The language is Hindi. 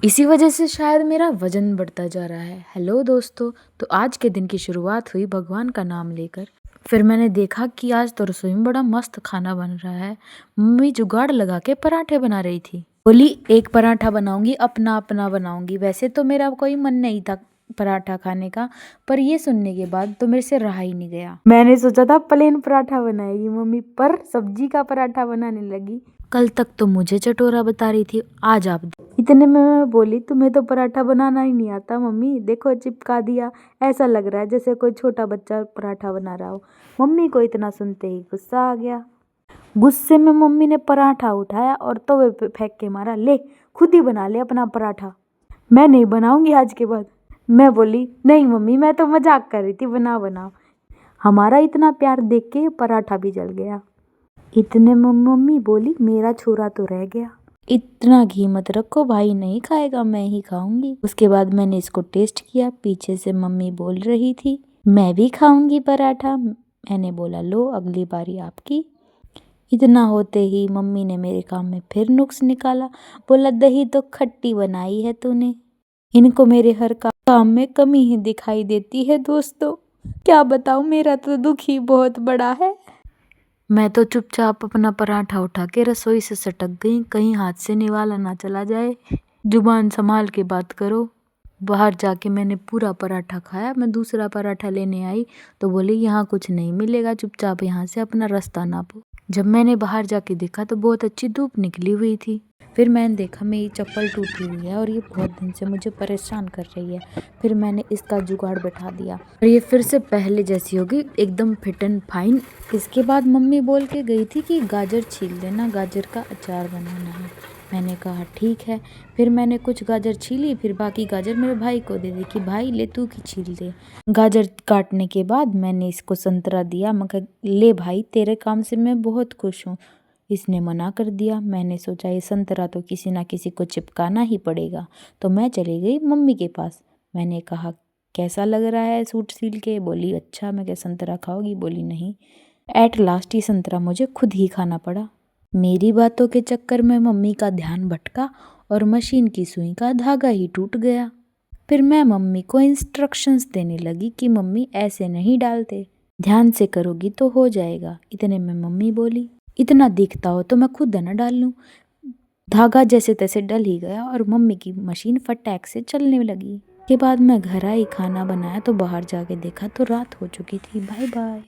इसी वजह से शायद मेरा वजन बढ़ता जा रहा है। हेलो दोस्तों, तो आज के दिन की शुरुआत हुई भगवान का नाम लेकर। फिर मैंने देखा कि आज तो रसोई में बड़ा मस्त खाना बन रहा है। मम्मी जुगाड़ लगा के पराठे बना रही थी। बोली एक पराठा बनाऊंगी, अपना अपना बनाऊंगी। वैसे तो मेरा कोई मन नहीं था पराठा खाने का, पर ये सुनने के बाद तो मेरे से रहा ही नहीं गया। मैंने सोचा था प्लेन पराठा बनाएगी मम्मी, पर सब्जी का पराठा बनाने लगी। कल तक तो मुझे चटोरा बता रही थी, आज आप। इतने में मैं बोली तुम्हें तो पराठा बनाना ही नहीं आता मम्मी, देखो चिपका दिया। ऐसा लग रहा है जैसे कोई छोटा बच्चा पराठा बना रहा हो। मम्मी को इतना सुनते ही गुस्सा आ गया। गुस्से में मम्मी ने पराठा उठाया और तवे पे फेंक के मारा, ले खुद ही बना ले अपना पराठा, मैं नहीं बनाऊंगी आज के बाद। मैं बोली नहीं मम्मी, मैं तो मजाक कर रही थी, बना बनाओ। हमारा इतना प्यार देख के पराठा भी जल गया। इतने में मम्मी बोली मेरा छोरा तो रह गया। इतना घी मत रखो, भाई नहीं खाएगा, मैं ही खाऊंगी। उसके बाद मैंने इसको टेस्ट किया। पीछे से मम्मी बोल रही थी मैं भी खाऊंगी पराठा। मैंने बोला लो अगली बारी आपकी। इतना होते ही मम्मी ने मेरे काम में फिर नुक्स निकाला। बोला दही तो खट्टी बनाई है तूने। इनको मेरे हर काम में कमी ही दिखाई देती है दोस्तों। क्या बताऊं, मेरा तो दुख ही बहुत बड़ा है। मैं तो चुपचाप अपना पराठा उठा के रसोई से सटक गई, कहीं हाथ से निवाला ना चला जाए। जुबान संभाल के बात करो। बाहर जाके मैंने पूरा पराठा खाया। मैं दूसरा पराठा लेने आई तो बोली यहाँ कुछ नहीं मिलेगा, चुपचाप यहाँ से अपना रास्ता नापो। जब मैंने बाहर जाके देखा तो बहुत अच्छी धूप निकली हुई थी। फिर मैंने देखा मेरी चप्पल टूटी हुई है और ये बहुत दिन से मुझे परेशान कर रही है। फिर मैंने इसका जुगाड़ बैठा दिया और ये फिर से पहले जैसी होगी, एकदम फिट एंड फाइन। इसके बाद मम्मी बोल के गई थी कि गाजर छील देना, गाजर का अचार बनाना है। मैंने कहा ठीक है। फिर मैंने कुछ गाजर छीली, फिर बाकी गाजर मेरे भाई को दे दी कि भाई ले तू की छील दे। गाजर काटने के बाद मैंने इसको संतरा दिया। मैं कहा ले भाई तेरे काम से मैं बहुत खुश हूँ। इसने मना कर दिया। मैंने सोचा ये संतरा तो किसी ना किसी को चिपकाना ही पड़ेगा, तो मैं चली गई मम्मी के पास। मैंने कहा कैसा लग रहा है सूट सील के। बोली अच्छा। मैं क्या संतरा खाओगी? बोली नहीं। एट लास्ट ये संतरा मुझे खुद ही खाना पड़ा। मेरी बातों के चक्कर में मम्मी का ध्यान भटका और मशीन की सुई का धागा ही टूट गया। फिर मैं मम्मी को इंस्ट्रक्शंस देने लगी कि मम्मी ऐसे नहीं डालते, ध्यान से करोगी तो हो जाएगा। इतने में मम्मी बोली इतना दिखता हो तो मैं खुद न डाल लूँ। धागा जैसे तैसे डल ही गया और मम्मी की मशीन फटाक से चलने लगी। के बाद मैं घर आई, खाना बनाया तो बाहर जाके देखा तो रात हो चुकी थी। Bye bye.